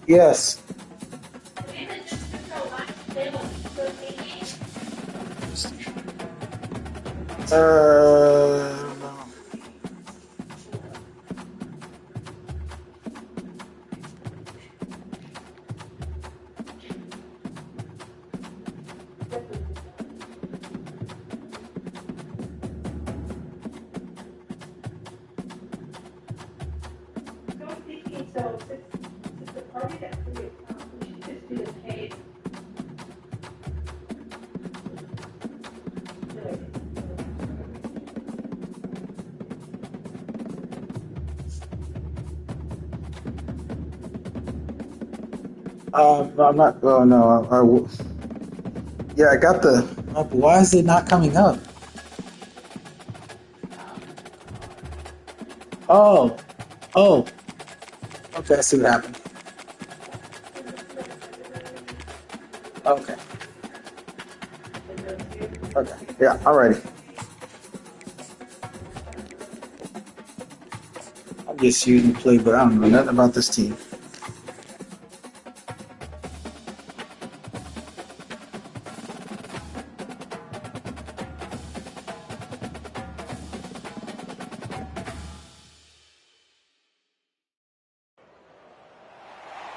Yes. No. I'm not. Oh no. Yeah, I got the. Why is it not coming up? Oh. Oh. Okay, I see what happened. Okay. Okay. Yeah, alrighty. I'm just using play, but I don't know nothing about this team.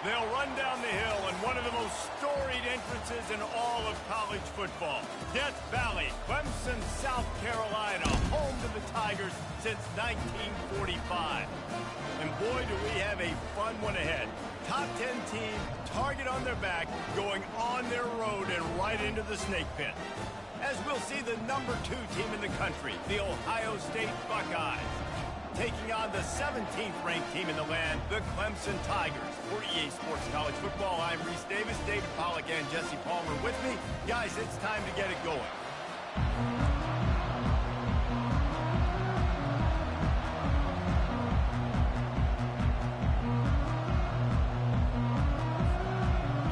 They'll run down the hill in one of the most storied entrances in all of college football. Death Valley, Clemson, South Carolina, home to the Tigers since 1945. And boy, do we have a fun one ahead. Top 10 team, target on their back, going on their road and right into the snake pit. As we'll see the number 2 team in the country, the Ohio State Buckeyes, taking on the 17th ranked team in the land, the Clemson Tigers. For EA Sports College Football, I'm Reese Davis, David Pollack, and Jesse Palmer with me. Guys, it's time to get it going.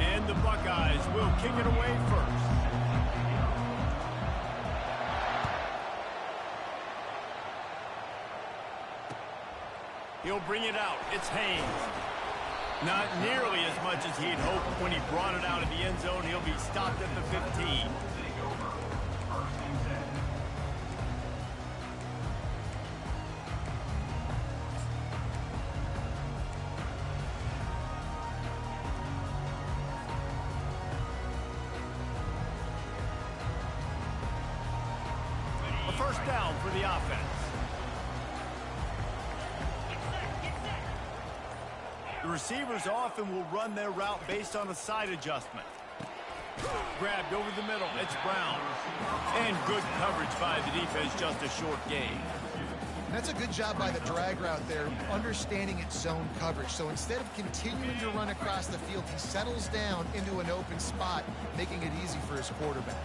And the Buckeyes will kick it away first. He'll bring it out. It's Haynes. Not nearly as much as he'd hoped when he brought it out of the end zone. He'll be stopped at the 15. A first down for the offense. The receivers often will run their route based on a side adjustment. Grabbed over the middle, it's Brown. And good coverage by the defense, just a short gain. That's a good job by the drag route there, understanding its zone coverage. So instead of continuing to run across the field, he settles down into an open spot, making it easy for his quarterback.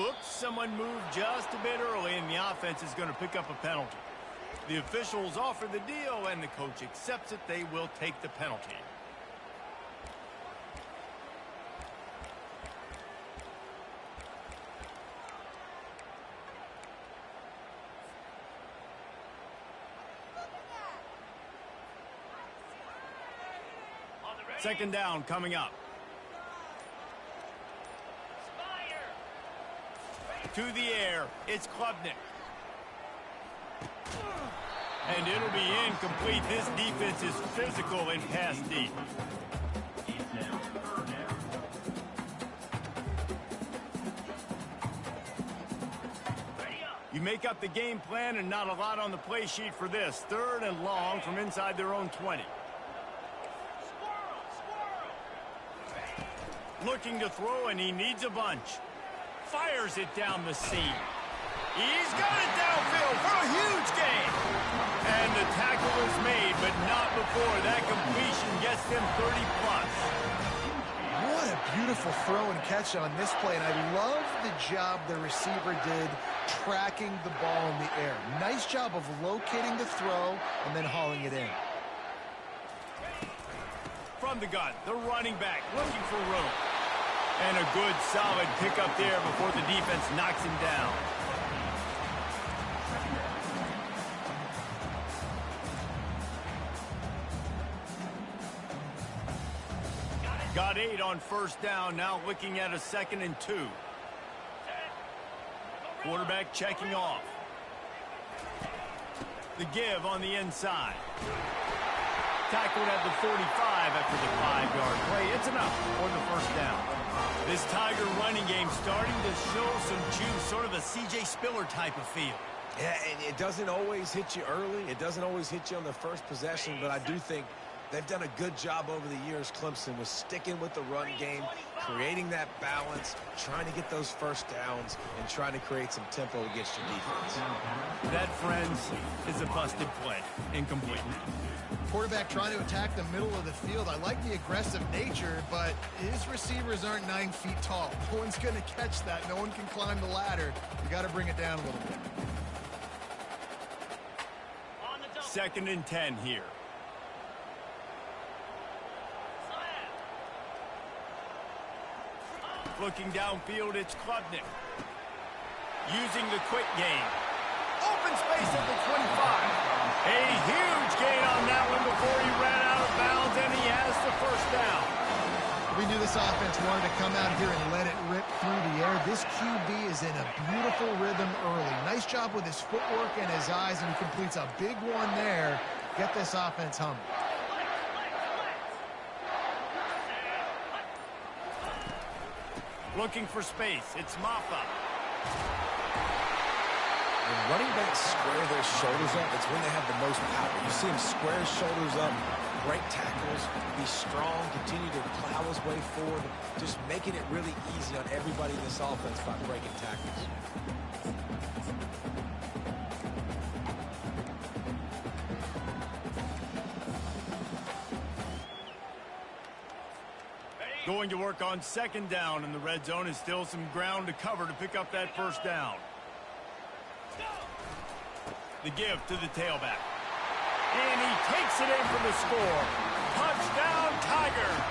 Oops, someone moved just a bit early, and the offense is going to pick up a penalty. The officials offer the deal, and the coach accepts it. They will take the penalty. Second down coming up. To the air, it's Klubnik. And it'll be incomplete. This defense is physical and pass deep. You make up the game plan and not a lot on the play sheet for this. Third and long from inside their own 20. Looking to throw, and he needs a bunch. Fires it down the seam. He's got it downfield for a huge gain. And the tackle is made, but not before that completion gets them 30-plus. What a beautiful throw and catch on this play. And I love the job the receiver did tracking the ball in the air. Nice job of locating the throw and then hauling it in. From the gun, the running back looking for room. And a good, solid pickup there before the defense knocks him down. Got 8 on first down, now looking at a 2nd and 2. Quarterback checking off. The give on the inside. Tackled at the 45 after the 5-yard play. It's enough for the first down. This Tiger running game starting to show some juice, sort of a C.J. Spiller type of feel. Yeah, and it doesn't always hit you early. It doesn't always hit you on the first possession, but I do think they've done a good job over the years, Clemson, with sticking with the run game, creating that balance, trying to get those first downs, and trying to create some tempo against your defense. That, friends, is a busted play. Incomplete. Quarterback trying to attack the middle of the field. I like the aggressive nature, but his receivers aren't 9 feet tall. No one's going to catch that. No one can climb the ladder. You got to bring it down a little bit. 2nd and 10 here. Looking downfield, it's Klubnik. Using the quick game. Open space at the 25. A huge gain on that one before he ran out of bounds, and he has the first down. We knew this offense wanted to come out here and let it rip through the air. This QB is in a beautiful rhythm early. Nice job with his footwork and his eyes, and he completes a big one there. Get this offense humming. Looking for space. It's Maffa. When running backs square their shoulders up, it's when they have the most power. You see him square his shoulders up, break tackles, be strong, continue to plow his way forward, just making it really easy on everybody in this offense by breaking tackles. Going to work on second down in the red zone is still some ground to cover to pick up that first down. The give to the tailback. And he takes it in for the score. Touchdown, Tigers!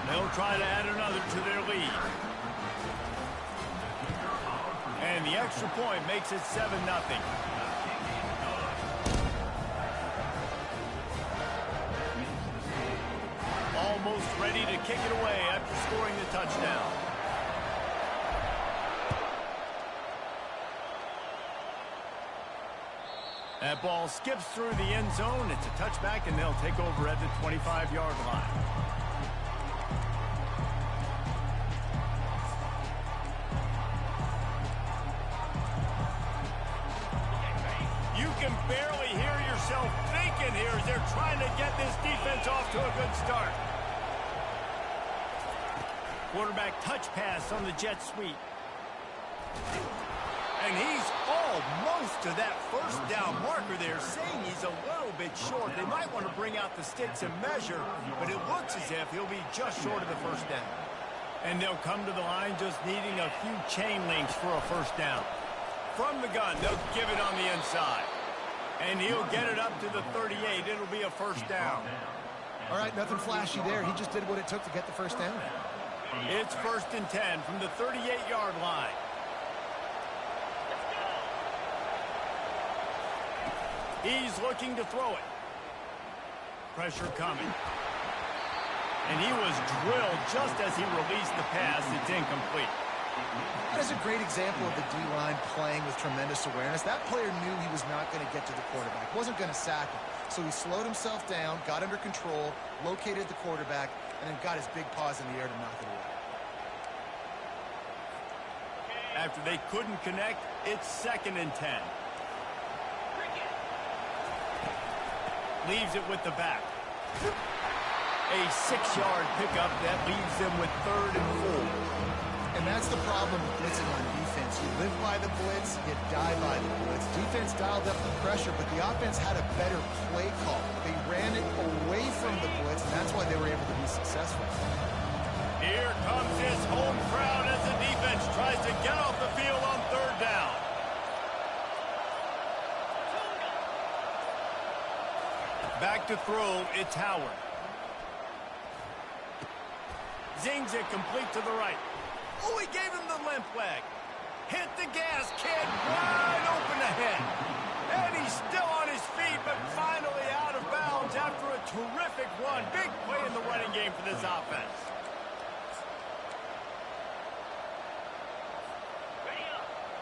They'll try to add another to their lead. And the extra point makes it 7-0. Almost ready to kick it away after scoring the touchdown. That ball skips through the end zone. It's a touchback, and they'll take over at the 25-yard line. You can barely hear yourself thinking here as they're trying to get this defense off to a good start. Quarterback touch pass on the jet sweep. And he's almost to that first down marker there, saying he's a little bit short. They might want to bring out the sticks and measure, but it looks as if he'll be just short of the first down. And they'll come to the line just needing a few chain links for a first down. From the gun, they'll give it on the inside. And he'll get it up to the 38. It'll be a first down. All right, nothing flashy there. He just did what it took to get the first down. It's 1st and 10 from the 38-yard line. He's looking to throw it. Pressure coming. And he was drilled just as he released the pass. It's incomplete. That is a great example of the D-line playing with tremendous awareness. That player knew he was not going to get to the quarterback. Wasn't going to sack him. So he slowed himself down, got under control, located the quarterback, and then got his big paws in the air to knock it away. After they couldn't connect, it's 2nd and 10. Leaves it with the back. A 6-yard pickup that leaves them with 3rd and 4. And that's the problem with blitzing on defense. You live by the blitz, you die by the blitz. Defense dialed up the pressure, but the offense had a better play call. They ran it away from the blitz, and that's why they were able to be successful. Here comes his home crowd as the defense tries to get off the field on 3rd down. Back to throw, it's Howard. Zings it complete to the right. Oh, he gave him the limp leg. Hit the gas, kid, wide open ahead. And he's still on his feet, but finally out of bounds after a terrific run. Big play in the running game for this offense.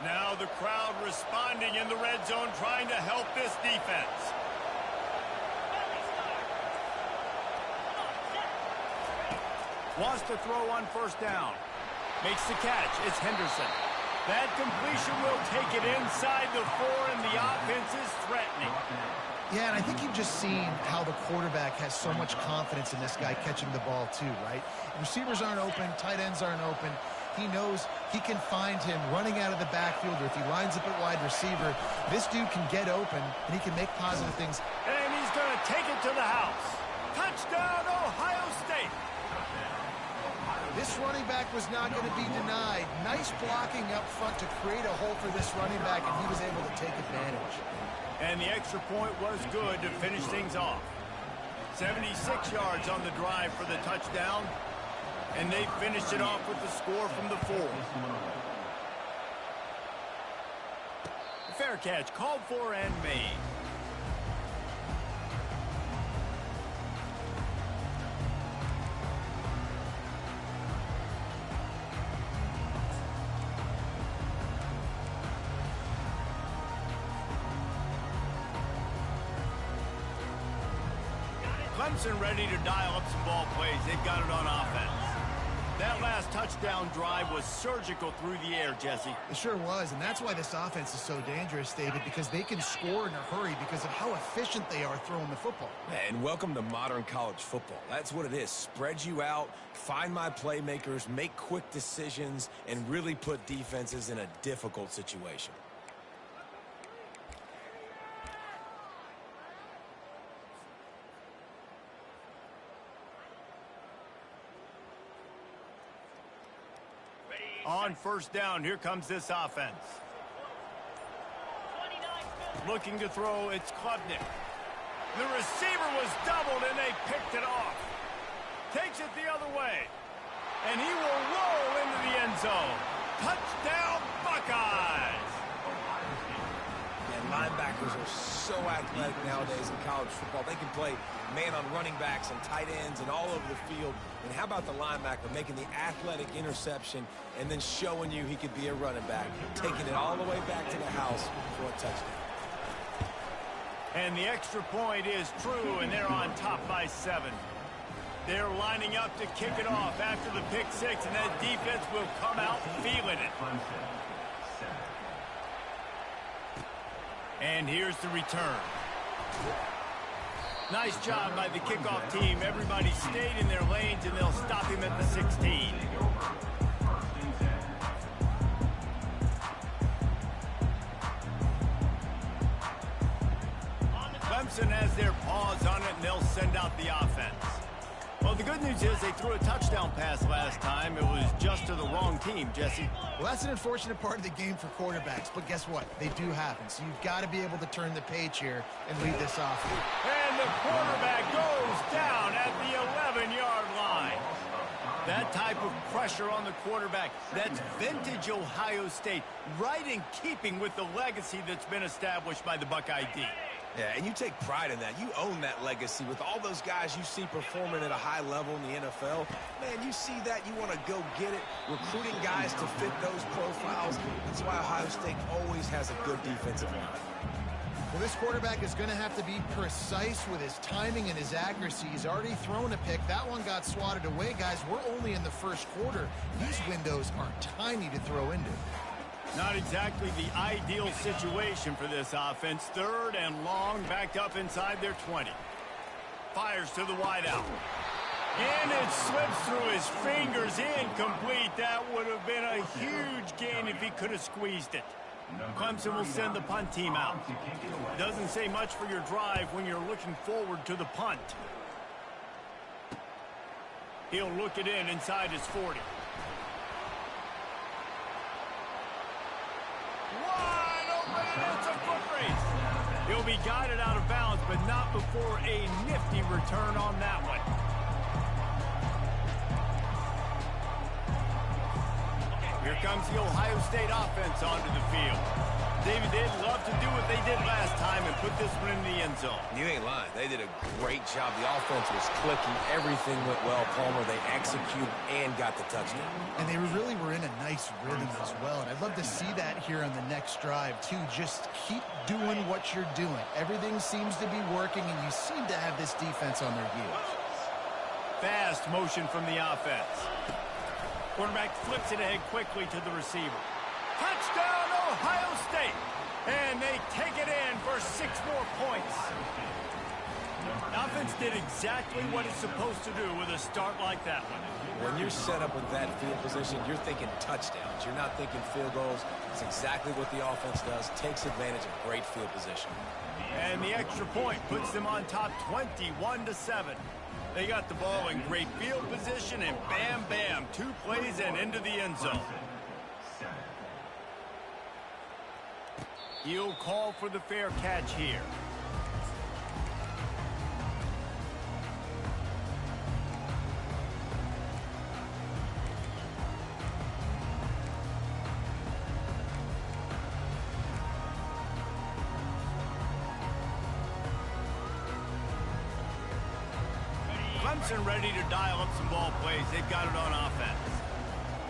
Now the crowd responding in the red zone, trying to help this defense. Wants to throw on 1st down. Makes the catch. It's Henderson. That completion will take it inside the 4, and the offense is threatening. Yeah, and I think you've just seen how the quarterback has so much confidence in this guy catching the ball too, right? Receivers aren't open, tight ends aren't open. He knows he can find him running out of the backfield, or if he lines up at wide receiver, this dude can get open, and he can make positive things. And he's going to take it to the house. Touchdown, Ohio State. This running back was not going to be denied. Nice blocking up front to create a hole for this running back, and he was able to take advantage. And the extra point was good to finish things off. 76 yards on the drive for the touchdown, and they finished it off with the score from the 4. Fair catch called for and made. Clemson ready to dial up some ball plays. They've got it on offense. That last touchdown drive was surgical through the air, Jesse. It sure was, and that's why this offense is so dangerous, David, because they can score in a hurry because of how efficient they are throwing the football. And welcome to modern college football. That's what it is. Spread you out, find my playmakers, make quick decisions, and really put defenses in a difficult situation. On first down, here comes this offense. Looking to throw, it's Klubnik. The receiver was doubled, and they picked it off. Takes it the other way. And he will roll into the end zone. Touchdown, Buckeyes! And linebackers are so athletic nowadays in college football. They can play man on running backs and tight ends and all over the field. And how about the linebacker making the athletic interception and then showing you he could be a running back, taking it all the way back to the house for a touchdown. And the extra point is true, and they're on top by 7. They're lining up to kick it off after the pick 6, and that defense will come out feeling it. And here's the return. Nice job by the kickoff team. Everybody stayed in their lanes, and they'll stop him at the 16. Clemson has their paws on it, and they'll send out the offense. Well, the good news is they threw a touchdown pass last time. It was just to the wrong team, Jesse. Well, that's an unfortunate part of the game for quarterbacks, but guess what? They do happen, so you've got to be able to turn the page here and lead this off. And the quarterback goes down at the 11-yard line. That type of pressure on the quarterback, that's vintage Ohio State, right in keeping with the legacy that's been established by the Buckeye D. Yeah, and you take pride in that. You own that legacy with all those guys you see performing at a high level in the NFL. Man, you see that, you want to go get it, recruiting guys to fit those profiles. That's why Ohio State always has a good defensive line. Well, this quarterback is going to have to be precise with his timing and his accuracy. He's already thrown a pick. That one got swatted away, guys. We're only in the first quarter. These windows are tiny to throw into. Not exactly the ideal situation for this offense. 3rd and long, backed up inside their 20. Fires to the wideout. And it slips through his fingers, incomplete. That would have been a huge gain if he could have squeezed it. Clemson will send the punt team out. Doesn't say much for your drive when you're looking forward to the punt. He'll look it in inside his 40. Wide open, and it's a foot race. He'll be guided out of bounds, but not before a nifty return on that one. Here comes the Ohio State offense onto the field. David, they'd love to do what they did last time and put this one in the end zone. You ain't lying. They did a great job. The offense was clicking. Everything went well, Palmer. They executed and got the touchdown. And they really were in a nice rhythm as well. And I'd love to see that here on the next drive, too. Just keep doing what you're doing. Everything seems to be working, and you seem to have this defense on their heels. Fast motion from the offense. Quarterback flips it ahead quickly to the receiver. Touchdown, Ohio State! And they take it in for 6 more points. The offense did exactly what it's supposed to do with a start like that one. When you're set up with that field position, you're thinking touchdowns. You're not thinking field goals. It's exactly what the offense does. Takes advantage of great field position. And the extra point puts them on top 21-7. They got the ball in great field position, and bam, bam, 2 plays and into the end zone. He'll call for the fair catch here. Clemson ready to dial up some ball plays. They've got it on offense.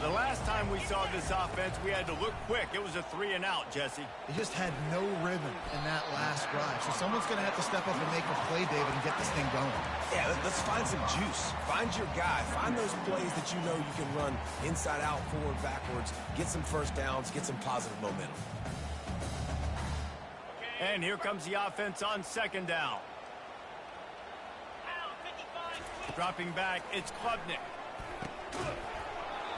The last time we saw this offense, we had to look quick. It was a 3-and-out, Jesse. They just had no rhythm in that last drive. So someone's going to have to step up and make a play, David, and get this thing going. Yeah, let's find some juice. Find your guy. Find those plays that you know you can run inside out, forward, backwards, get some first downs, get some positive momentum. And here comes the offense on 2nd down. Dropping back, it's Klubnik.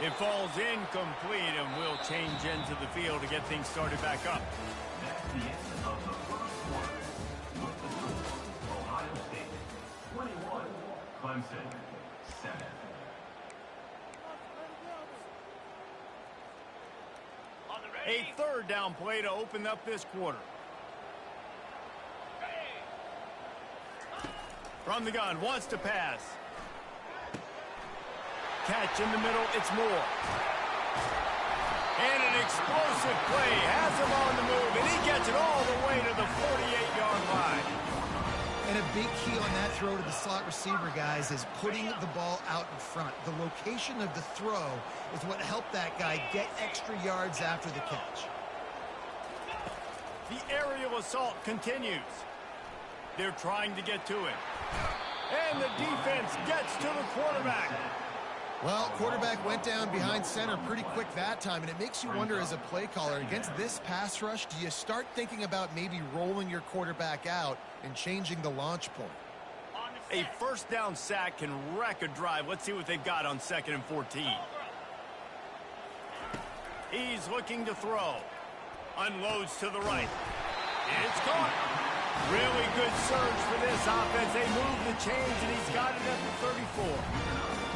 It falls incomplete, and we'll change into the field to get things started back up. That's the end of the first quarter. With the score, Ohio State 21, Clemson 7. A 3rd down play to open up this quarter. From the gun, wants to pass. Catch in the middle, it's Moore. And an explosive play, has him on the move, and he gets it all the way to the 48-yard line. And a big key on that throw to the slot receiver, guys, is putting the ball out in front. The location of the throw is what helped that guy get extra yards after the catch. The aerial assault continues. They're trying to get to him. And the defense gets to the quarterback. Well, quarterback went down behind center pretty quick that time, and it makes you wonder as a play caller, against this pass rush, do you start thinking about maybe rolling your quarterback out and changing the launch point? A 1st down sack can wreck a drive. Let's see what they've got on 2nd and 14. He's looking to throw. Unloads to the right. It's caught. Really good surge for this offense. They move the chains, and he's got it at the 34.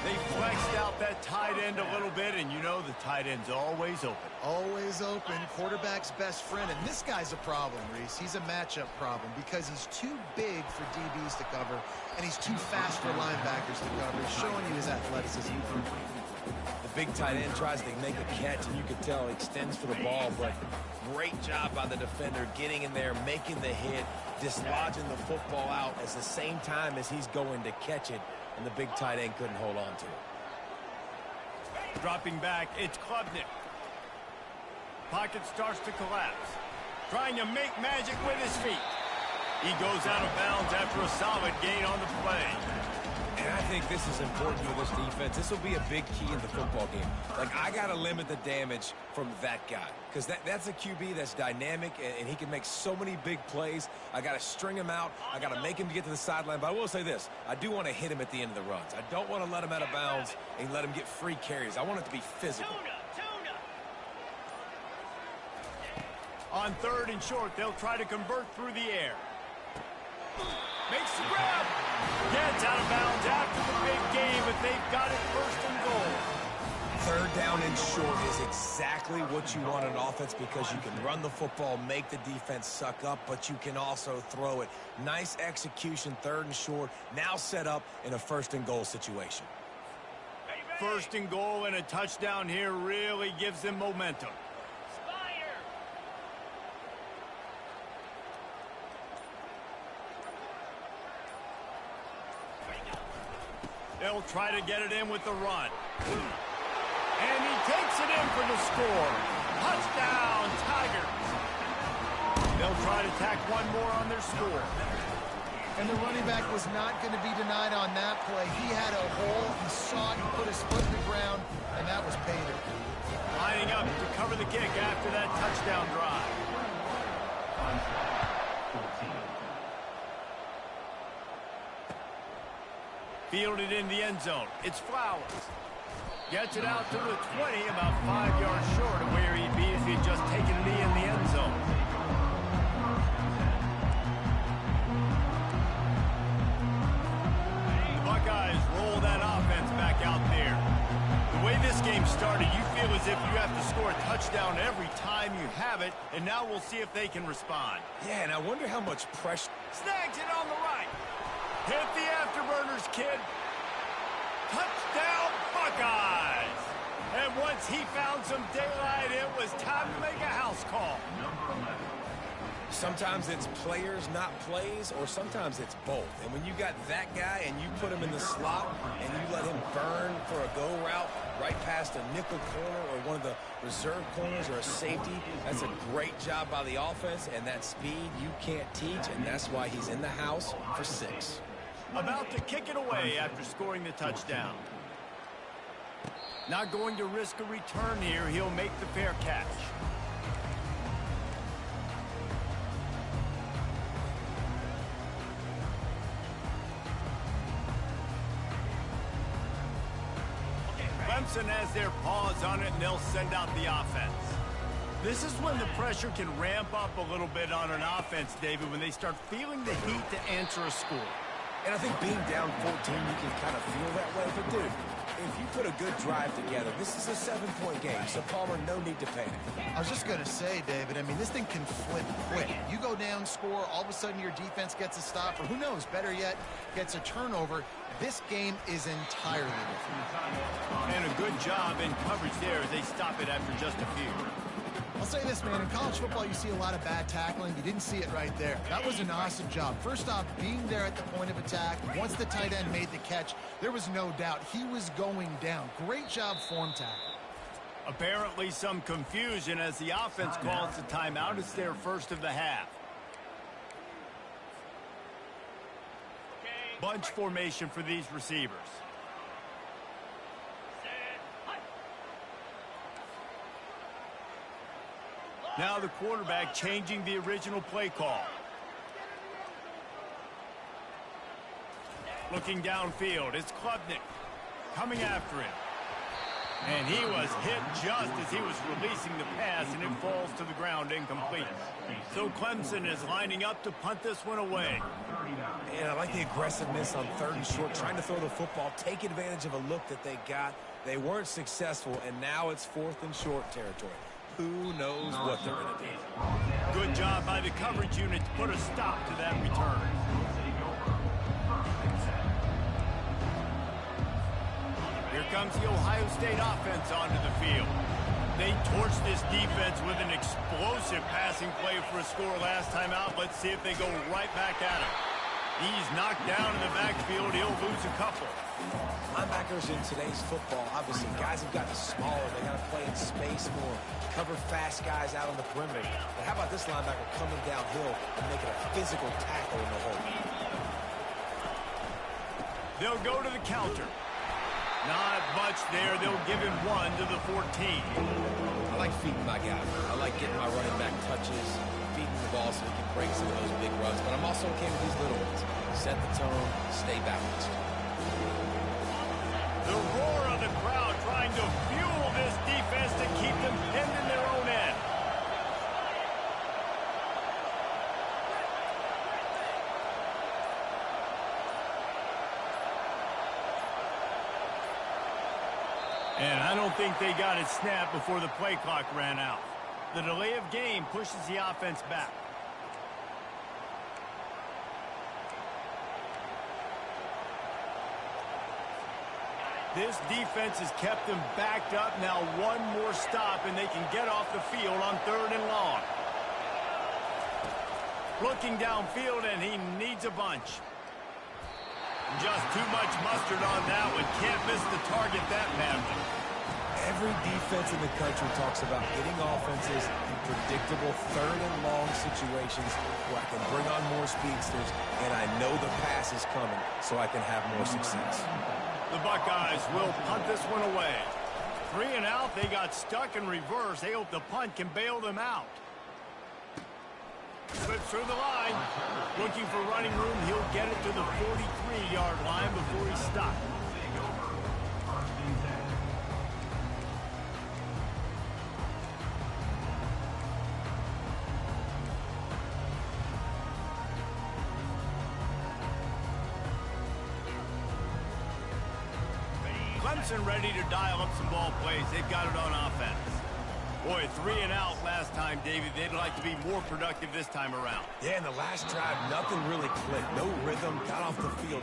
They flexed out that tight end a little bit, and you know the tight end's always open. Always open, quarterback's best friend. And this guy's a problem, Reese. He's a matchup problem because he's too big for DBs to cover, and he's too fast for linebackers to cover. He's showing you his athleticism. The big tight end tries to make a catch, and you can tell he extends for the ball, but great job by the defender getting in there, making the hit, dislodging the football out at the same time as he's going to catch it, and the big tight end couldn't hold on to it. Dropping back, it's Klubnik. Pocket starts to collapse. Trying to make magic with his feet. He goes out of bounds after a solid gain on the play. And I think this is important for this defense. This will be a big key in the football game. Like, I got to limit the damage from that guy. Because that's a QB that's dynamic, and he can make so many big plays. I got to string him out. I got to make him get to the sideline. But I will say this. I do want to hit him at the end of the runs. I don't want to let him out of bounds and let him get free carries. I want it to be physical. On 3rd and short, they'll try to convert through the air. Makes the grab. Gets out of bounds after the big game, but they've got it 1st and goal. 3rd down and short is exactly what you want in offense because you can run the football, make the defense suck up, but you can also throw it. Nice execution, 3rd and short, now set up in a 1st and goal situation. 1st and goal and a touchdown here really gives them momentum. They'll try to get it in with the run. And he takes it in for the score. Touchdown, Tigers. They'll try to tack one more on their score. And the running back was not going to be denied on that play. He had a hole, he saw it, he put his foot in the ground, and that was baited. Lining up to cover the kick after that touchdown drive. Fielded in the end zone. It's Flowers. Gets it out to the 20, about 5 yards short of where he'd be if he'd just taken a knee in the end zone. The Buckeyes roll that offense back out there. The way this game started, you feel as if you have to score a touchdown every time you have it, and now we'll see if they can respond. Yeah, and I wonder how much pressure. Snags it on the right. Hit the afterburners, kid. Touchdown, Buckeyes. And once he found some daylight, it was time to make a house call. Sometimes it's players, not plays, or sometimes it's both. And when you got that guy and you put him in the slot and you let him burn for a go route right past a nickel corner or one of the reserve corners or a safety, that's a great job by the offense, and that speed you can't teach, and that's why he's in the house for 6. About to kick it away after scoring the touchdown. Not going to risk a return here. He'll make the fair catch. Clemson has their paws on it, and they'll send out the offense. This is when the pressure can ramp up a little bit on an offense, David, when they start feeling the heat to answer a score. And I think being down 14, you can kind of feel that way. But, dude, if you put a good drive together, this is a 7-point game. So, Palmer, no need to panic. I was just going to say, David, I mean, this thing can flip quick. You go down, score, all of a sudden your defense gets a stop, or who knows, better yet, gets a turnover. This game is entirely different. And a good job in coverage there as they stop it after just a few. I'll say this, man. In college football, you see a lot of bad tackling. You didn't see it right there. That was an awesome job. First off, being there at the point of attack. Once the tight end made the catch, there was no doubt he was going down. Great job form tackle. Apparently some confusion as the offense calls the timeout. It's their first of the half. Bunch formation for these receivers. Now the quarterback changing the original play call. Looking downfield, it's Klubnik coming after him. And he was hit just as he was releasing the pass, and it falls to the ground incomplete. So Clemson is lining up to punt this one away. And I like the aggressiveness on 3rd and short, trying to throw the football, take advantage of a look that they got. They weren't successful, and now it's 4th and short territory. Who knows what they're going to do. Good job by the coverage unit to put a stop to that return. Here comes the Ohio State offense onto the field. They torched this defense with an explosive passing play for a score last time out. Let's see if they go right back at him. He's knocked down in the backfield. He'll lose a couple. Linebackers in today's football, obviously, guys have gotten smaller. They got to play in space more, cover fast guys out on the perimeter. But how about this linebacker coming downhill and making a physical tackle in the hole? They'll go to the counter. Not much there. They'll give him 1 to the 14. I like feeding my guy. I like getting my running back touches, feeding the ball so he can break some of those big runs. But I'm also okay with these little ones. Set the tone, stay balanced. The roar of the crowd trying to fuel this defense to keep them pinned in their own end. And I don't think they got it snapped before the play clock ran out. The delay of game pushes the offense back. This defense has kept them backed up. Now one more stop and they can get off the field on 3rd and long. Looking downfield, and he needs a bunch. Just too much mustard on that one. Can't miss the target that badly. Every defense in the country talks about hitting offenses in predictable 3rd and long situations where I can bring on more speedsters and I know the pass is coming so I can have more success. The Buckeyes will punt this one away. 3 and out. They got stuck in reverse. They hope the punt can bail them out. Slips through the line. Looking for running room. He'll get it to the 43-yard line before he's stopped. Clemson ready to dial up some ball plays. They've got it on offense. Boy, 3 and out last time, David. They'd like to be more productive this time around. Yeah, in the last drive, nothing really clicked. No rhythm, got off the field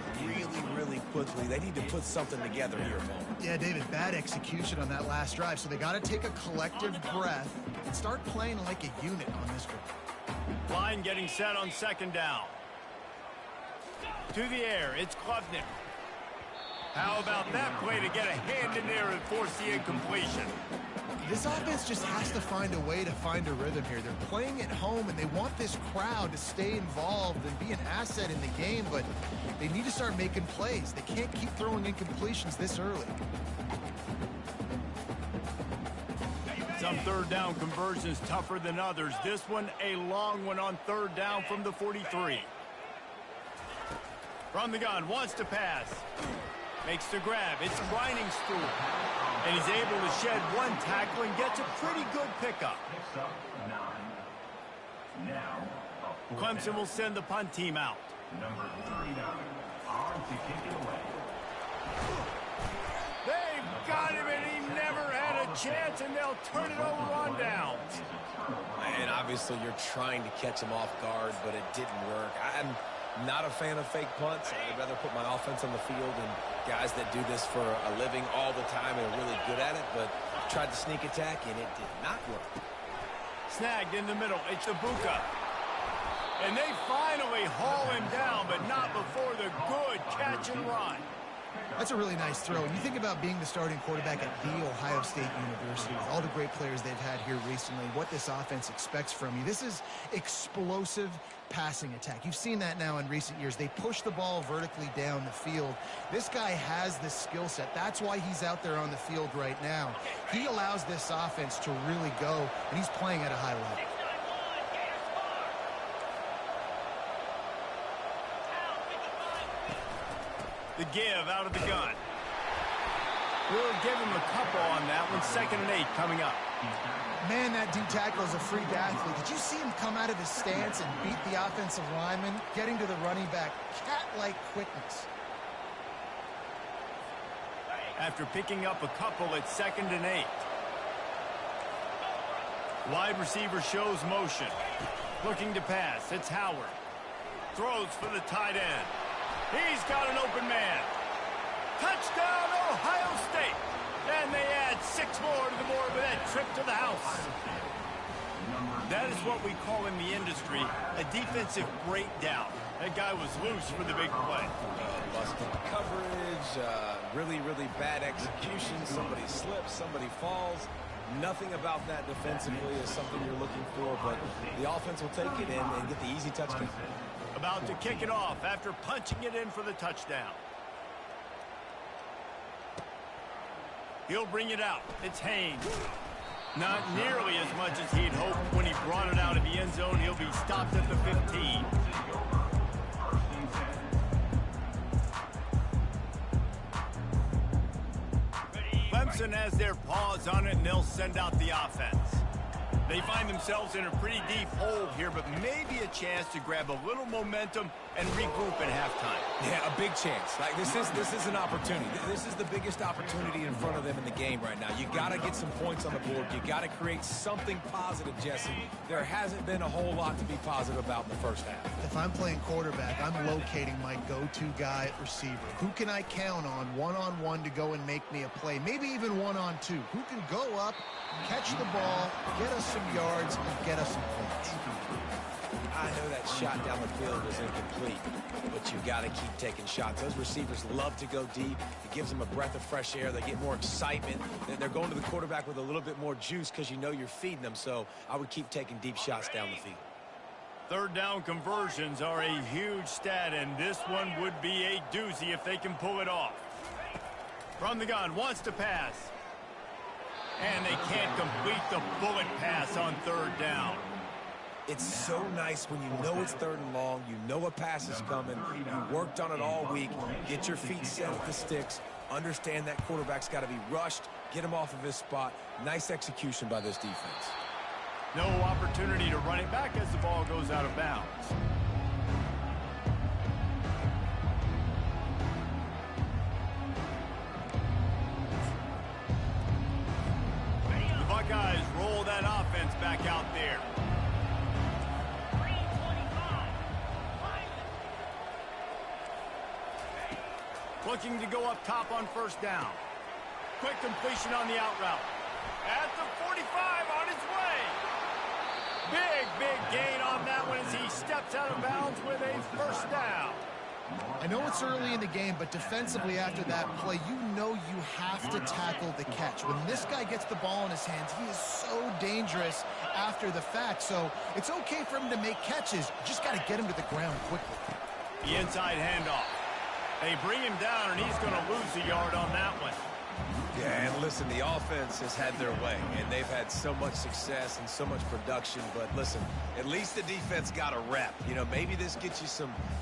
really quickly. They need to put something together here, Paul. Yeah, David, bad execution on that last drive. So they got to take a collective breath and start playing like a unit on this drive. Line getting set on second down. To the air, it's Klubnik. How about that play to get a hand in there and force the incompletion? This offense just has to find a way to find a rhythm here. They're playing at home, and they want this crowd to stay involved and be an asset in the game, but they need to start making plays. They can't keep throwing incompletions this early. Some third down conversions tougher than others. This one, a long one on third down from the 43. From the gun, wants to pass. Makes the grab. It's Brining Stewart. And he's able to shed one tackle and gets a pretty good pickup. Picks up 9. Now, a fourth Clemson down. will send the punt team out. Number 39 on to kick it away. They've got him, and he never had a chance, and they'll turn it over on downs. And obviously you're trying to catch him off guard, but it didn't work. I'm not a fan of fake punts. I'd rather put my offense on the field and guys that do this for a living all the time and are really good at it, but tried to sneak attack, and it did not work. Snagged in the middle. It's Ibuka. And they finally haul him down, but not before the good catch and run. That's a really nice throw. And you think about being the starting quarterback at The Ohio State University, with all the great players they've had here recently, what this offense expects from you. This is explosive passing attack. You've seen that now in recent years. They push the ball vertically down the field. This guy has this skill set. That's why he's out there on the field right now. He allows this offense to really go, and he's playing at a high level. The give out of the gun. We'll give him a couple on that one. 2nd and 8 coming up. Man, that D tackle is a freak athlete. Did you see him come out of his stance and beat the offensive lineman, getting to the running back? Cat-like quickness. After picking up a couple at 2nd and 8. Wide receiver shows motion. Looking to pass. It's Howard. Throws for the tight end. He's got an open man. Touchdown, Ohio State. And they add 6 more to the board with that trip to the house. That is what we call in the industry a defensive breakdown. That guy was loose for the big play. Busted coverage, really, really bad execution. Somebody slips, somebody falls. Nothing about that defensively is something you're looking for, but the offense will take it in and get the easy touchdown. About to kick it off after punching it in for the touchdown. He'll bring it out. It's Haynes. Not nearly as much as he'd hoped when he brought it out of the end zone. He'll be stopped at the 15. Clemson has their paws on it, and they'll send out the offense. They find themselves in a pretty deep hole here, but maybe a chance to grab a little momentum and regroup at halftime. Yeah, a big chance. Like this is an opportunity. This is the biggest opportunity in front of them in the game right now. You got to get some points on the board. You got to create something positive, Jesse. There hasn't been a whole lot to be positive about in the first half. If I'm playing quarterback, I'm locating my go-to guy at receiver. Who can I count on one-on-one to go and make me a play? Maybe even one-on-two. Who can go up, catch the ball, get us some yards, and get us some points? I know that shot down the field was incomplete, but you got to keep taking shots. Those receivers love to go deep. It gives them a breath of fresh air. They get more excitement. They're going to the quarterback with a little bit more juice because you know you're feeding them. So I would keep taking deep shots down the field. Third down conversions are a huge stat, and this one would be a doozy if they can pull it off. From the gun, wants to pass. And they can't complete the bullet pass on third down. It's so nice when you know it's 3rd and long, you know a pass is coming, you worked on it all week, get your feet set at the sticks, understand that quarterback's got to be rushed, get him off of his spot. Nice execution by this defense. No opportunity to run it back as the ball goes out of bounds. The Buckeyes roll that offense back out there. Looking to go up top on first down. Quick completion on the out route. At the 45 on his way. Big gain on that one as he steps out of bounds with a first down. I know it's early in the game, but defensively after that play, you know you have to tackle the catch. When this guy gets the ball in his hands, he is so dangerous after the fact. So it's okay for him to make catches. You just got to get him to the ground quickly. The inside handoff. They bring him down, and he's going to lose a yard on that one. Yeah, and listen, the offense has had their way, and they've had so much success and so much production. But listen, at least the defense got a rep. You know, maybe this gets you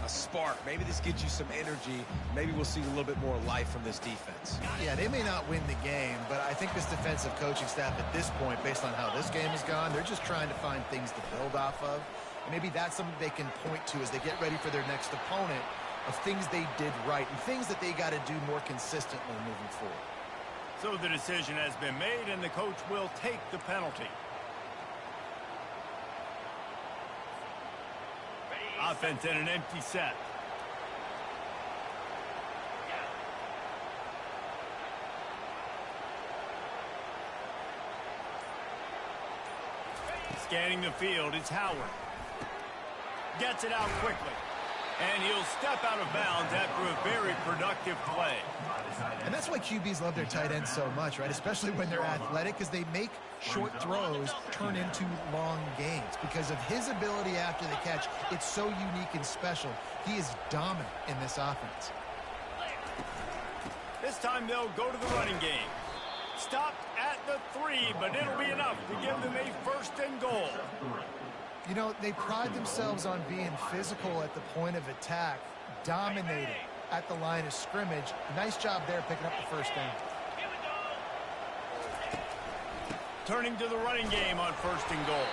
a spark. Maybe this gets you some energy. Maybe we'll see a little bit more life from this defense. Yeah, they may not win the game, but I think this defensive coaching staff at this point, based on how this game has gone, they're just trying to find things to build off of. And maybe that's something they can point to as they get ready for their next opponent, of things they did right and things that they got to do more consistently moving forward. So the decision has been made, and the coach will take the penalty. Offense in an empty set. Scanning the field, it's Howard. Gets it out quickly. And he'll step out of bounds after a very productive play. And that's why QBs love their tight ends so much, right? Especially when they're athletic, because they make short throws turn into long gains. Because of his ability after the catch, it's so unique and special. He is dominant in this offense. This time they'll go to the running game. Stopped at the 3, but it'll be enough to give them a 1st and goal. You know, they pride themselves on being physical at the point of attack, dominating at the line of scrimmage. Nice job there picking up the 1st down. Turning to the running game on 1st and goal.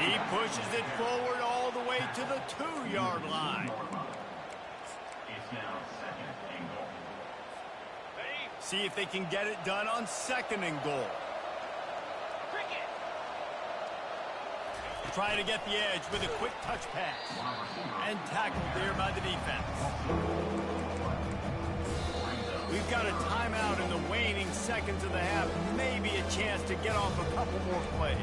He pushes it forward all the way to the 2-yard line. It's now 2nd and goal. See if they can get it done on 2nd and goal. Trying to get the edge with a quick touch pass. And tackled there by the defense. We've got a timeout in the waning seconds of the half. Maybe a chance to get off a couple more plays.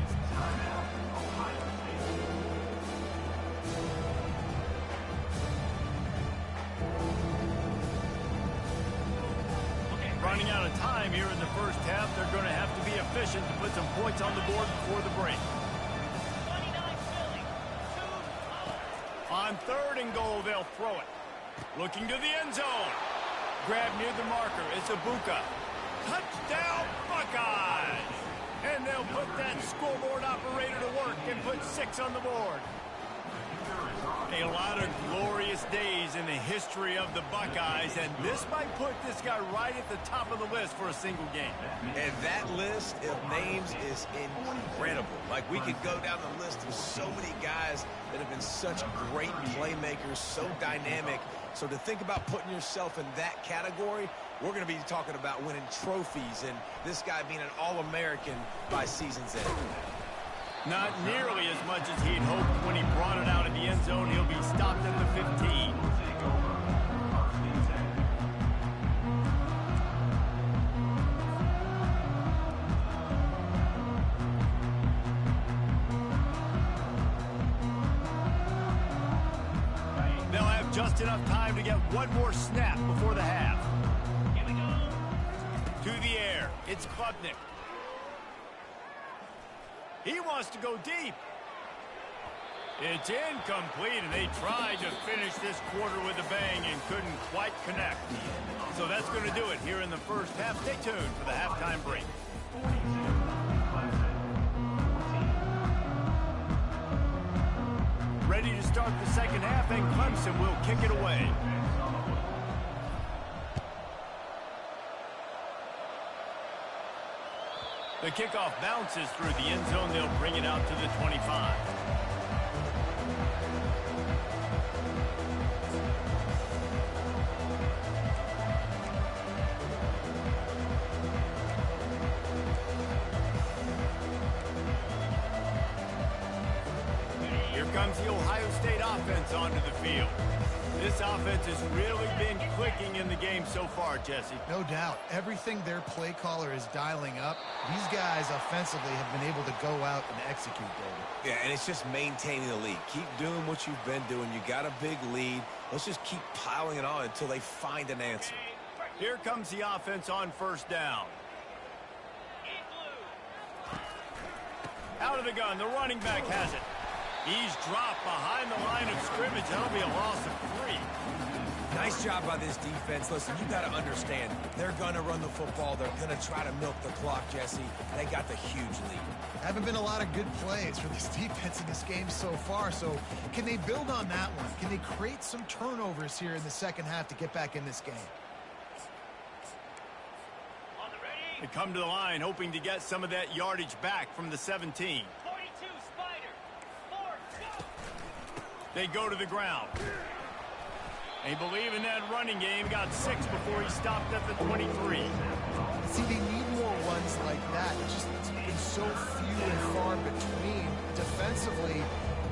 Running out of time here in the first half. They're going to have to be efficient to put some points on the board before the break. On 3rd and goal, they'll throw it. Looking to the end zone. Grab near the marker. It's Ibuka. Touchdown, Buckeyes! And they'll put that scoreboard operator to work and put 6 on the board. A lot of glorious days in the history of the Buckeyes, and this might put this guy right at the top of the list for a single game. And that list of names is incredible. Like, we could go down the list of so many guys that have been such great playmakers, so dynamic. So to think about putting yourself in that category, we're going to be talking about winning trophies and this guy being an All-American by season's end. Not nearly as much as he'd hoped when he brought it out of the end zone. He'll be stopped at the 15. They'll have just enough time to get one more snap before the half. Here we go. To the air. It's Klubnik. He wants to go deep. It's incomplete, and they tried to finish this quarter with a bang and couldn't quite connect. So that's going to do it here in the first half. Stay tuned for the halftime break. Ready to start the second half, and Clemson will kick it away. The kickoff bounces through the end zone. They'll bring it out to the 25. Here comes the Ohio State offense onto the field. This offense has really been clicking in the game so far, Jesse. No doubt. Everything their play caller is dialing up, these guys offensively have been able to go out and execute, David. Yeah, and it's just maintaining the lead. Keep doing what you've been doing. You got a big lead. Let's just keep piling it on until they find an answer. Here comes the offense on first down. Out of the gun, the running back has it. He's dropped behind the line of scrimmage. That'll be a loss of 3. Nice job by this defense. Listen, you got to understand, they're going to run the football. They're going to try to milk the clock, Jesse. They got the huge lead. Haven't been a lot of good plays for this defense in this game so far, so can they build on that one? Can they create some turnovers here in the second half to get back in this game? They come to the line hoping to get some of that yardage back from the 17. They go to the ground. They believe in that running game. Got 6 before he stopped at the 23. See, they need more runs like that. It's just been so few and far between. Defensively,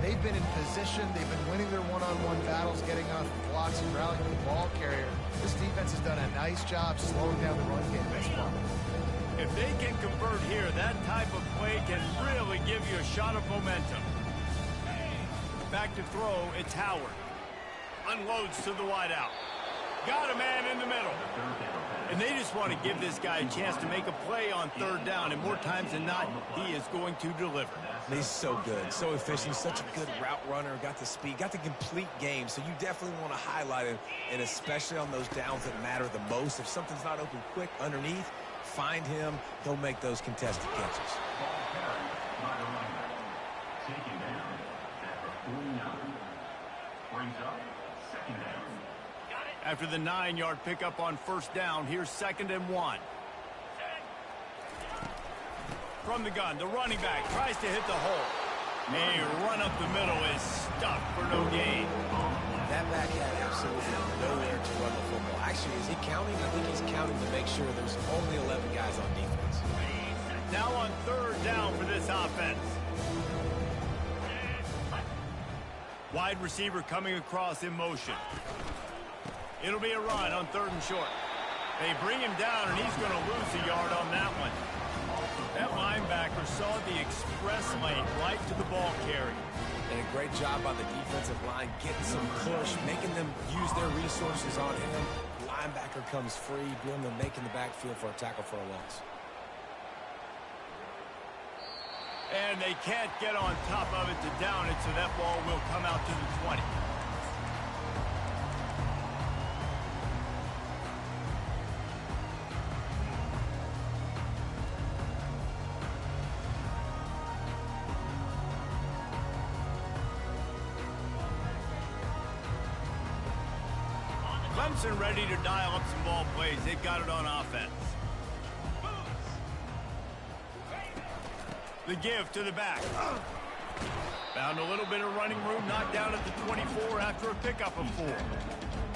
they've been in position. They've been winning their one-on-one battles, getting off blocks and rallying the ball carrier. This defense has done a nice job slowing down the run game this far. If they can convert here, that type of play can really give you a shot of momentum. Back to throw, it's Howard. Unloads to the wideout. Got a man in the middle. And they just want to give this guy a chance to make a play on third down, and more times than not, he is going to deliver. He's so good, so efficient, such a good route runner, got the speed, got the complete game, so you definitely want to highlight him, and especially on those downs that matter the most. If something's not open quick underneath, find him, he'll make those contested catches. Taken down at the 49. Brings up second down. After the 9-yard pickup on first down, here's 2nd and 1. From the gun, the running back tries to hit the hole. A run up the middle is stuck for no gain. That back had absolutely nowhere to run the football. Actually, is he counting? I think he's counting to make sure there's only 11 guys on defense. Now on third down for this offense. Wide receiver coming across in motion. It'll be a run on 3rd and short. They bring him down, and he's going to lose a yard on that one. That linebacker saw the express lane right to the ball carrier. And a great job by the defensive line getting some push, making them use their resources on him. Linebacker comes free, doing the making the backfield for a tackle for a loss. And they can't get on top of it to down it, so that ball will come out to the 20. Clemson ready to dial up some ball plays. They've got it on offense. The give to the back. Found a little bit of running room, knocked down at the 24 after a pickup of 4.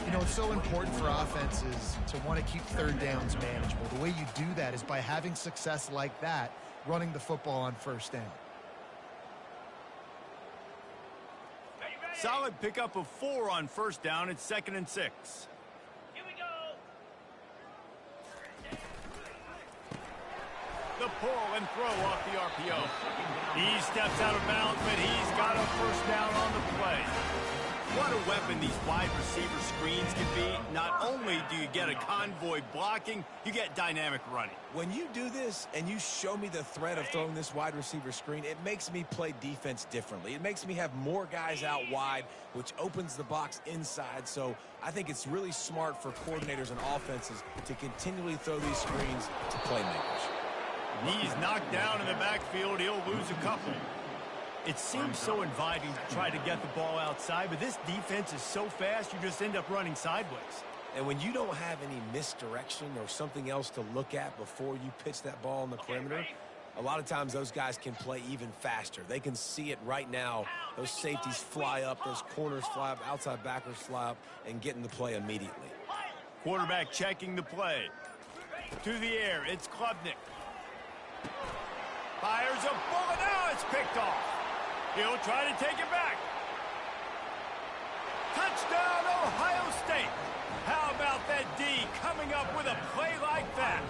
You know, it's so important for offenses to want to keep third downs manageable. The way you do that is by having success like that, running the football on first down. Solid pickup of 4 on first down. It's 2nd and 6. Here we go. The pull and throw off the RPO. He steps out of bounds, but he's got a first down on the play. What a weapon these wide receiver screens can be. Not only do you get a convoy blocking, you get dynamic running. When you do this and you show me the threat of throwing this wide receiver screen, it makes me play defense differently. It makes me have more guys out wide, which opens the box inside. So I think it's really smart for coordinators and offenses to continually throw these screens to playmakers. He's knocked down in the backfield. He'll lose a couple. It seems so inviting to try to get the ball outside, but this defense is so fast, you just end up running sideways. And when you don't have any misdirection or something else to look at before you pitch that ball on the perimeter, a lot of times those guys can play even faster. They can see it right now. Those safeties fly up, those corners fly up, outside backers fly up, and get in the play immediately. Quarterback checking the play. To the air, it's Klubnik. Fires a bullet. Now it's picked off. He'll try to take it back. Touchdown, Ohio State. How about that D coming up with a play like that?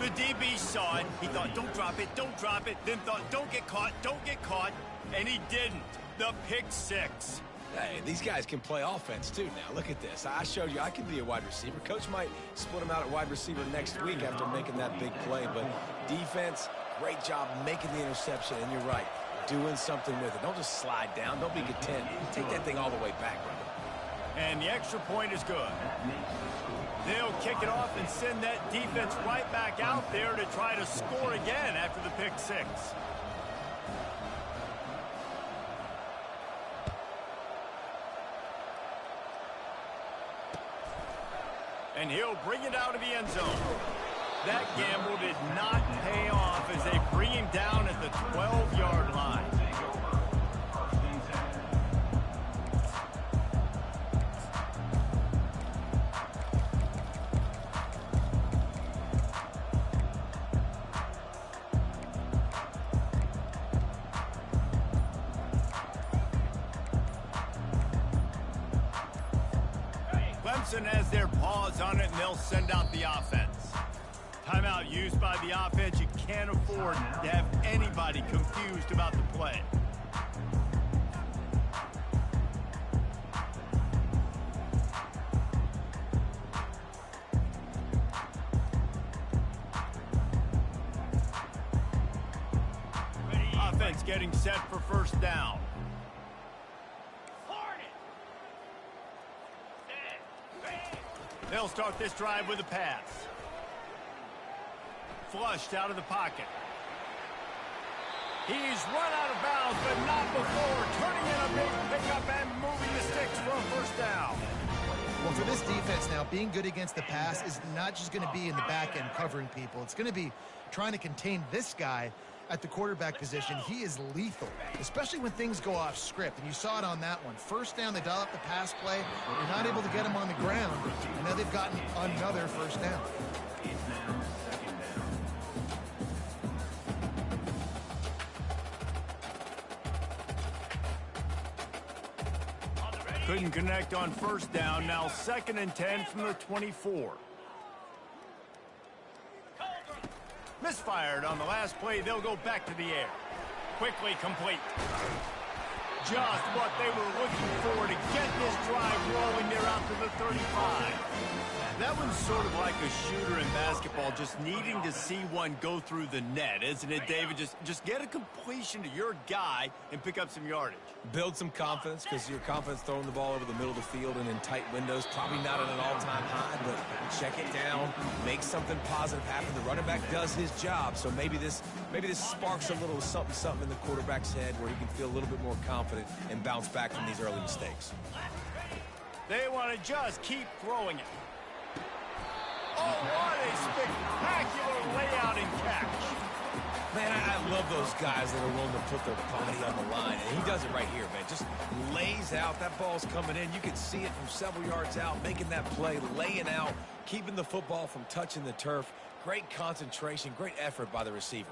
The DB saw it. He thought, don't drop it, don't drop it. Then thought, don't get caught, and he didn't. The pick six. Hey, these guys can play offense, too, now. Look at this. I showed you I can be a wide receiver. Coach might split him out at wide receiver next week after making that big play. But defense, great job making the interception. And you're right, doing something with it. Don't just slide down. Don't be content. Take that thing all the way back, brother. And the extra point is good. They'll kick it off and send that defense right back out there to try to score again after the pick six. And he'll bring it out of the end zone. That gamble did not pay off as they bring him down at the 12-yard line. Clemson has their paws on it, and they'll send out the offense. Timeout used by the offense. You can't afford to have anybody confused about the play. Offense getting set for first down. They'll start this drive with a pass. Flushed out of the pocket. He's run out of bounds, but not before turning in a big pickup and moving the sticks for a first down. Well, for this defense now, being good against the pass is not just going to be in the back end covering people. It's going to be trying to contain this guy at the quarterback position. He is lethal, especially when things go off script. And you saw it on that one. First down, they dial up the pass play. You're not able to get him on the ground. And now they've gotten another first down. Couldn't connect on first down. Now 2nd and 10 from the 24. Misfired on the last play. They'll go back to the air. Quickly complete. Just what they were looking for to get this drive rolling. They're out to the 35. That one's sort of like a shooter in basketball, just needing to see one go through the net, isn't it, David? Just get a completion to your guy and pick up some yardage. Build some confidence, because your confidence throwing the ball over the middle of the field and in tight windows, probably not at an all-time high, but check it down, make something positive happen. The running back does his job, so maybe this sparks a little something in the quarterback's head where he can feel a little bit more confident and bounce back from these early mistakes. They want to just keep throwing it. Oh, what a spectacular layout and catch. Man, I love those guys that are willing to put their body on the line, and he does it right here, man. Just lays out. That ball's coming in. You can see it from several yards out, making that play, laying out, keeping the football from touching the turf. Great concentration, great effort by the receiver.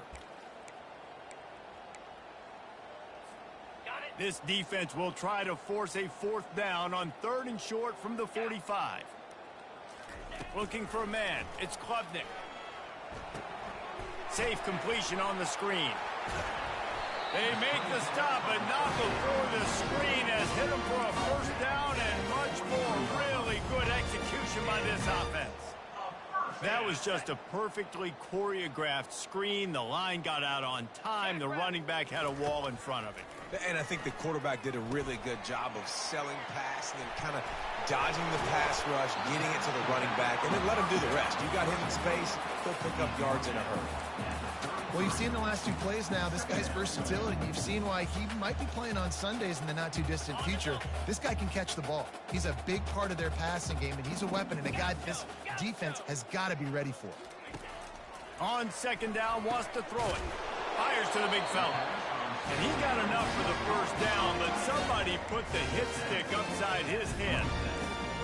This defense will try to force a 4th down on 3rd and short from the 45. Looking for a man. It's Klubnik. Safe completion on the screen. They make the stop, but not before the screen has hit them for a first down and much more. Really good execution by this offense. That was just a perfectly choreographed screen. The line got out on time. The running back had a wall in front of it. And I think the quarterback did a really good job of selling pass and then kind of dodging the pass rush, getting it to the running back, and then let him do the rest. You got him in space, he'll pick up yards in a hurry. Well, you've seen the last 2 plays now, this guy's versatility. You've seen why he might be playing on Sundays in the not-too-distant future. This guy can catch the ball. He's a big part of their passing game, and he's a weapon and a guy this defense has got to be ready for. On 2nd down, wants to throw it. Fires to the big fella. And he got enough for the first down, but somebody put the hit stick upside his head.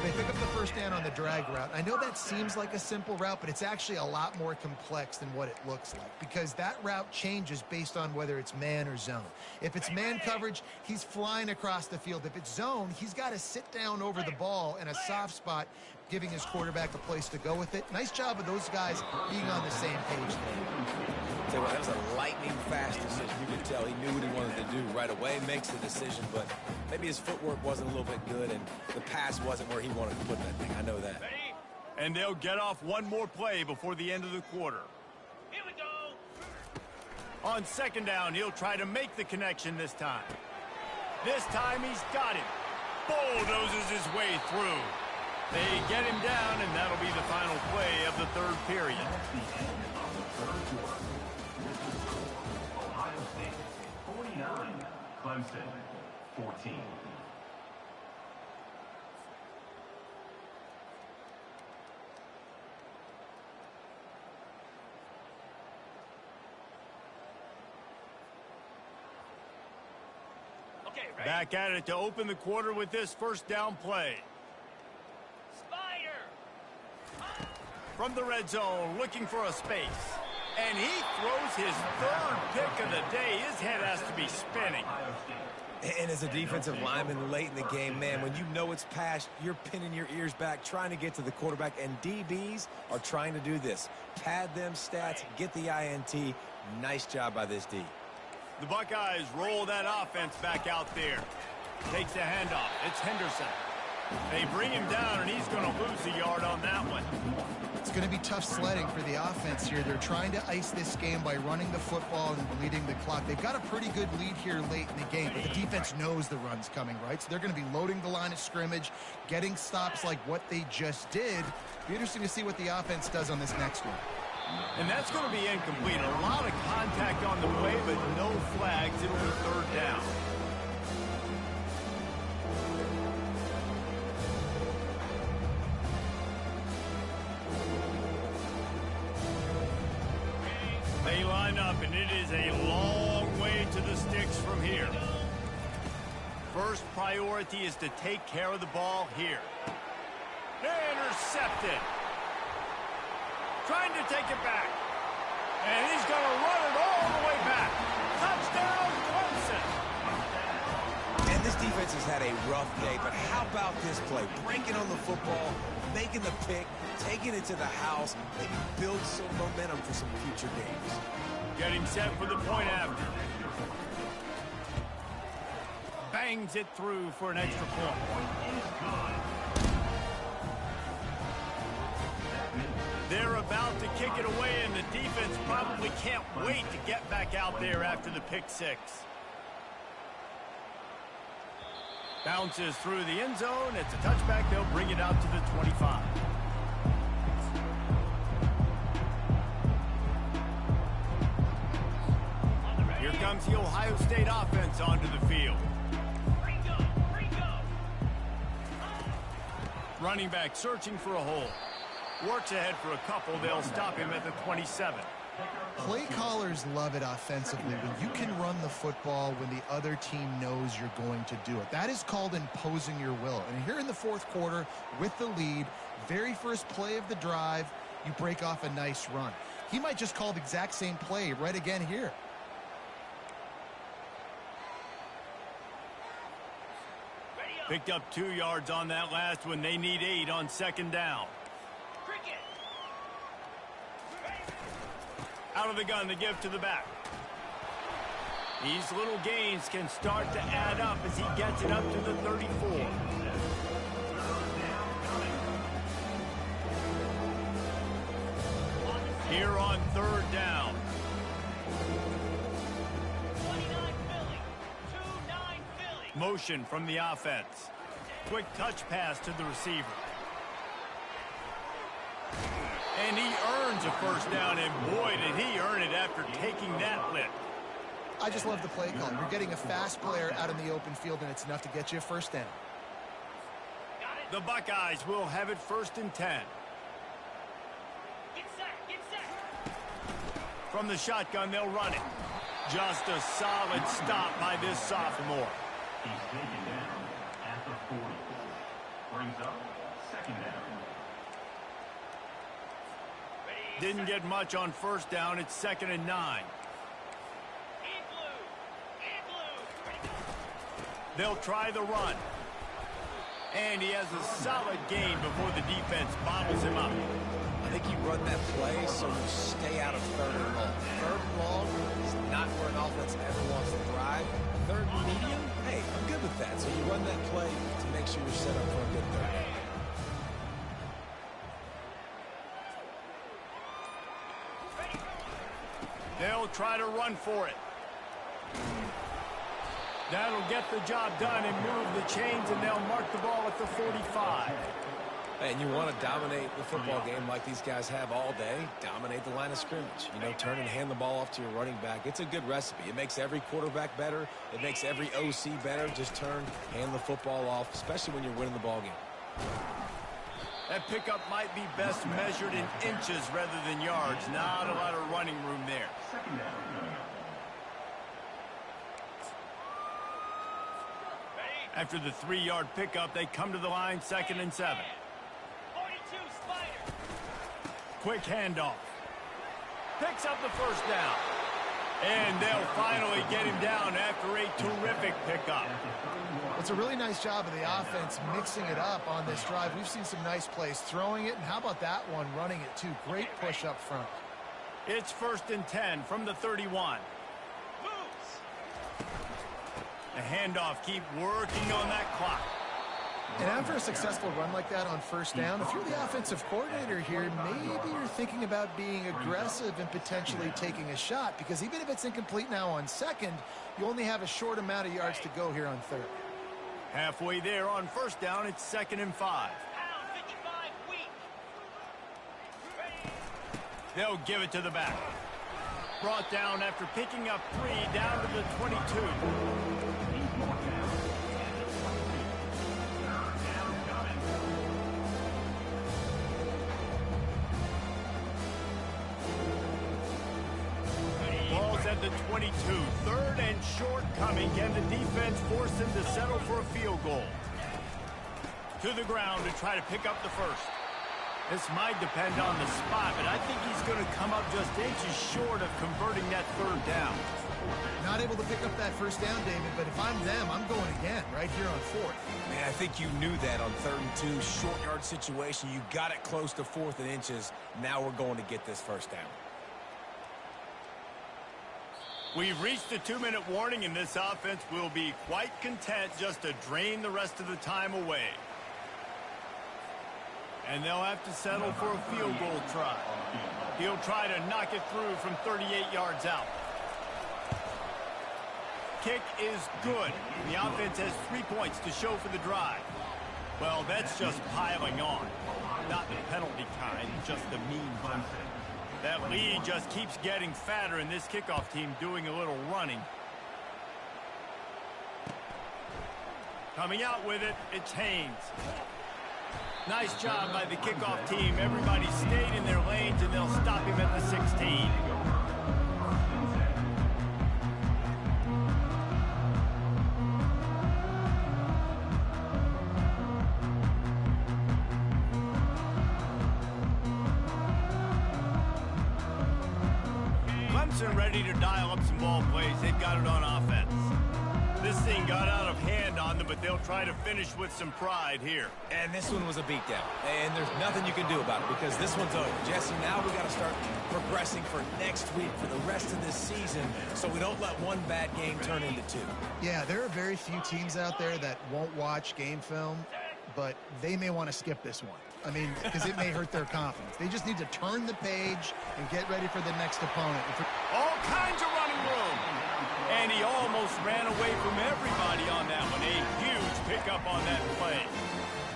They pick up the first down on the drag route. I know that seems like a simple route, but it's actually a lot more complex than what it looks like because that route changes based on whether it's man or zone. If it's man coverage, he's flying across the field. If it's zone, he's got to sit down over the ball in a soft spot, giving his quarterback a place to go with it. Nice job of those guys being on the same page there. That was a lightning-fast decision. You could tell he knew what he wanted to do right away, makes the decision, but maybe his footwork wasn't a little bit good, and the pass wasn't where he wanted to put that thing. I know that. And they'll get off one more play before the end of the quarter. Here we go. On second down, he'll try to make the connection this time. This time he's got him. Bulldozes his way through. They get him down, and that'll be the final play of the third period. Ohio State 49, Clemson 14. Okay, ready? Back at it to open the quarter with this first down play. Spider. From the red zone, looking for a space. And he throws his third pick of the day. His head has to be spinning. And as a defensive lineman late in the game, man, when you know it's past, you're pinning your ears back, trying to get to the quarterback, and DBs are trying to do this. Pad them stats, get the INT. Nice job by this D. The Buckeyes roll that offense back out there. Takes the handoff. It's Henderson. They bring him down, and he's going to lose a yard on that one. It's going to be tough sledding for the offense here. They're trying to ice this game by running the football and bleeding the clock. They've got a pretty good lead here late in the game, but the defense knows the run's coming, right? So they're going to be loading the line of scrimmage, getting stops like what they just did. Be interesting to see what the offense does on this next one. And that's going to be incomplete. A lot of contact on the play, but no flags. It'll be third down. They line up, and it is a long way to the sticks from here. First priority is to take care of the ball here. Intercepted. Trying to take it back. And he's going to run it all the way back. Touchdown, Clemson. And this defense has had a rough day, but how about this play? Breaking on the football, making the pick, taking it to the house, maybe build some momentum for some future games. Getting set for the point after. Bangs it through for an extra point. They're about to kick it away, and the defense probably can't wait to get back out there after the pick six. Bounces through the end zone. It's a touchback. They'll bring it out to the 25. Here comes the Ohio State offense onto the field. Running back searching for a hole. Works ahead for a couple. They'll stop him at the 27. Play callers love it offensively when you can run the football when the other team knows you're going to do it. That is called imposing your will. And here in the fourth quarter with the lead, very first play of the drive, you break off a nice run. He might just call the exact same play right again here. Picked up 2 yards on that last one. They need 8 on second down. Out of the gun, the give to the back. These little gains can start to add up as he gets it up to the 34. Here on third down. 29 Philly. 2-9 Philly. Motion from the offense. Quick touch pass to the receiver. And he earns a first down, and boy, did he earn it after taking that lick. I just love the play call. You're getting a fast player out in the open field, and it's enough to get you a first down. The Buckeyes will have it first and 10. Get set, get set. From the shotgun, they'll run it. Just a solid stop by this sophomore. He's taken down at the 40. Brings up Second down. Didn't get much on first down. It's 2nd and 9. In blue. In blue. They'll try the run. And he has a solid gain before the defense bobbles him up. I think you run that play so you stay out of 3rd and long. 3rd and long is not where an offense ever wants to drive. 3rd and medium, hey, I'm good with that. So you run that play to make sure you're set up for a good 3rd down. They'll try to run for it. That'll get the job done and move the chains, and they'll mark the ball at the 45. And you want to dominate the football game like these guys have all day. Dominate the line of scrimmage. You know, turn and hand the ball off to your running back. It's a good recipe. It makes every quarterback better. It makes every OC better. Just turn, hand the football off, especially when you're winning the ball game. That pickup might be best measured in inches rather than yards. Not a lot of running room there. Second down. After the 3-yard pickup, they come to the line, 2nd and 7. 42 Spider. Quick handoff. Picks up the first down. And they'll finally get him down after a terrific pickup. It's a really nice job of the offense mixing it up on this drive. We've seen some nice plays throwing it, and how about that one running it too? Great push up front. It's 1st and 10 from the 31. Moves. The handoff, keep working on that clock. And after a successful run like that on first down, if you're the offensive coordinator here, maybe you're thinking about being aggressive and potentially taking a shot, because even if it's incomplete now on 2nd, you only have a short amount of yards to go here on 3rd. Halfway there on first down, it's 2nd and 5. Pound 55 weak. Ready. They'll give it to the back. Brought down after picking up 3 down to the 22. Ball's at the 22. 3rd and short coming. Can the defense force him to settle for a field goal? To the ground to try to pick up the first. This might depend on the spot, but I think he's going to come up just inches short of converting that 3rd down. Not able to pick up that first down, David, but if I'm them, I'm going again right here on 4th. Man, I think you knew that on 3rd and 2, short yard situation. You got it close to 4th and inches. Now we're going to get this first down. We've reached the 2-minute warning, and this offense will be quite content just to drain the rest of the time away. And they'll have to settle for a field goal try. He'll try to knock it through from 38 yards out. Kick is good. The offense has 3 points to show for the drive. Well, that's just piling on. Not the penalty kind, just the mean kind. That lead just keeps getting fatter, and this kickoff team doing a little running. Coming out with it, it's Haynes. Nice job by the kickoff team. Everybody stayed in their lanes, and they'll stop him at the 16. Clemson ready to dial up some ball plays. They've got it on offense. This thing got out of hand on them, but they'll try to finish with some pride here. And this one was a beatdown. And there's nothing you can do about it because this one's over. Jesse, now we got to start progressing for next week, for the rest of this season, so we don't let one bad game turn into 2. Yeah, there are very few teams out there that won't watch game film, but they may want to skip this one. I mean, because it may hurt their confidence. They just need to turn the page and get ready for the next opponent. All kinds of running room. And he almost ran away from everybody on that one. A huge pickup on that play.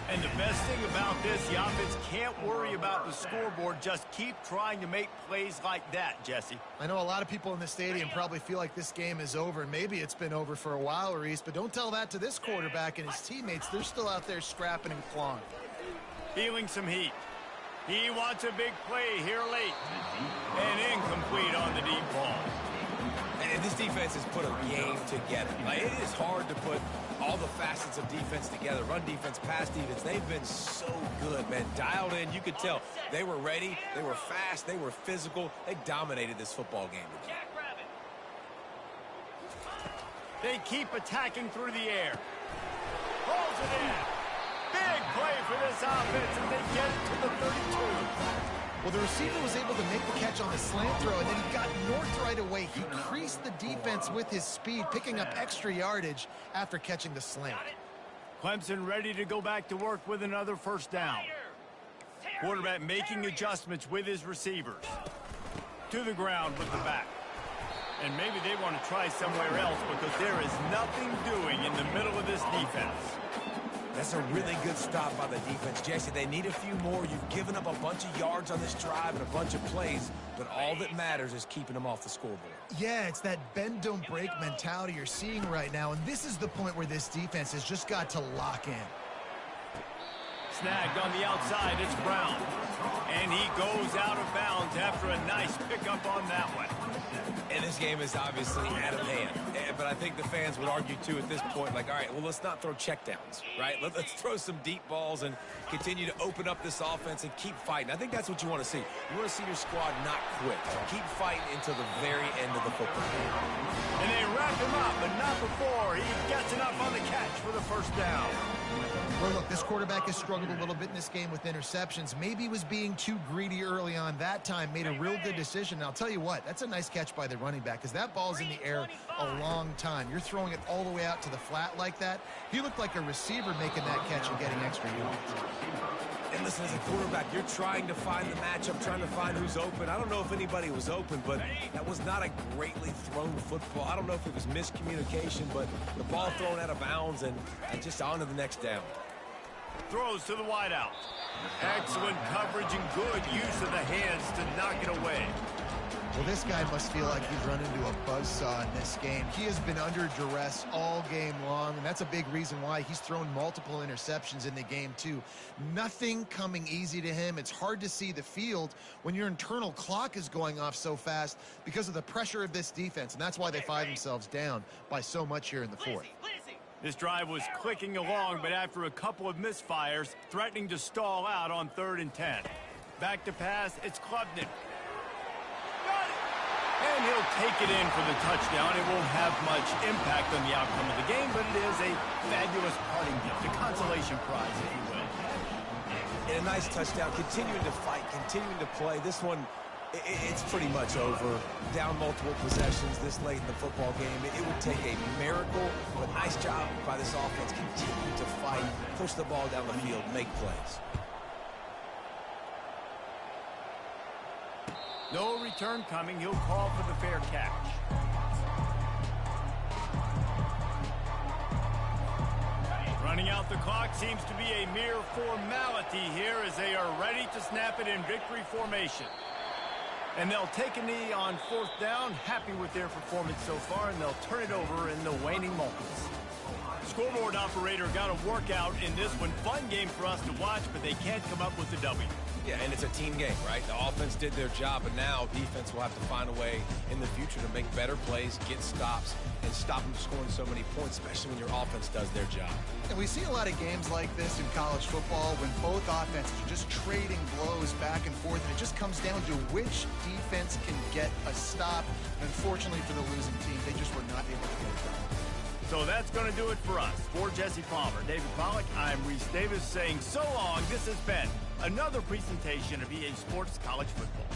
And the best thing about this, the offense can't worry about the scoreboard. Just keep trying to make plays like that, Jesse. I know a lot of people in the stadium probably feel like this game is over, and maybe it's been over for a while, Reese, but don't tell that to this quarterback and his teammates. They're still out there scrapping and clawing. Feeling some heat. He wants a big play here late. And incomplete on the deep ball. And And this defense has put a game together. Like, it is hard to put all the facets of defense together. Run defense, pass defense. They've been so good, man. Dialed in. You could tell they were ready. They were fast. They were physical. They dominated this football game today. Jackrabbit. They keep attacking through the air. Pulls it in. Big play for this offense, and they get it to the 32. Well, the receiver was able to make the catch on the slant throw, and then he got north right away. He creased the defense with his speed, picking up extra yardage after catching the slant. Clemson ready to go back to work with another first down. Quarterback making adjustments with his receivers. To the ground with the back. And maybe they want to try somewhere else because there is nothing doing in the middle of this defense. That's a really good stop by the defense. Jesse, they need a few more. You've given up a bunch of yards on this drive and a bunch of plays, but all that matters is keeping them off the scoreboard. Yeah, it's that bend, don't break mentality you're seeing right now, and this is the point where this defense has just got to lock in. Snagged on the outside, it's Brown. And he goes out of bounds after a nice pickup on that one. And this game is obviously out of hand. But I think the fans would argue, too, at this point, like, all right, well, let's not throw checkdowns, right? Let's throw some deep balls and continue to open up this offense and keep fighting. I think that's what you want to see. You want to see your squad not quit. Keep fighting until the very end of the football game. And they wrap him up, but not before he gets enough on the catch for the first down. Well, look, this quarterback has struggled a little bit in this game with interceptions. Maybe he was being too greedy early on. That time made a real good decision. And I'll tell you what, that's a nice catch by the running back because that ball's in the air a long time. You're throwing it all the way out to the flat like that. He looked like a receiver making that catch and getting extra yards. And listen, as a quarterback, you're trying to find the matchup, trying to find who's open. I don't know if anybody was open, but that was not a greatly thrown football. I don't know if it was miscommunication, but the ball thrown out of bounds and just on to the next down. Throws to the wideout. Excellent coverage and good use of the hands to knock it away. Well, this guy must feel like he's run into a buzzsaw in this game. He has been under duress all game long, and that's a big reason why he's thrown multiple interceptions in the game, too. Nothing coming easy to him. It's hard to see the field when your internal clock is going off so fast because of the pressure of this defense, and that's why they find themselves down by so much here in the fourth. This drive was clicking along, but after a couple of misfires, threatening to stall out on 3rd and 10. Back to pass, it's Klubnik. And he'll take it in for the touchdown. It won't have much impact on the outcome of the game, but it is a fabulous parting gift, a consolation prize, if you will. And a nice touchdown, continuing to fight, continuing to play. This one, it's pretty much over. Down multiple possessions this late in the football game. It would take a miracle, but nice job by this offense. Continue to fight, push the ball down the field, make plays. No return coming. He'll call for the fair catch. Running out the clock seems to be a mere formality here as they are ready to snap it in victory formation. And they'll take a knee on 4th down, happy with their performance so far, and they'll turn it over in the waning moments. Scoreboard operator got a workout in this one. Fun game for us to watch, but they can't come up with a W. Yeah, and it's a team game, right? The offense did their job, but now defense will have to find a way in the future to make better plays, get stops, and stop them scoring so many points, especially when your offense does their job. And we see a lot of games like this in college football when both offenses are just trading blows back and forth, and it just comes down to which defense can get a stop. And unfortunately for the losing team, they just were not able to get it done. So that's going to do it for us. For Jesse Palmer, David Pollack, I'm Reese Davis saying so long. This has been another presentation of EA Sports College Football.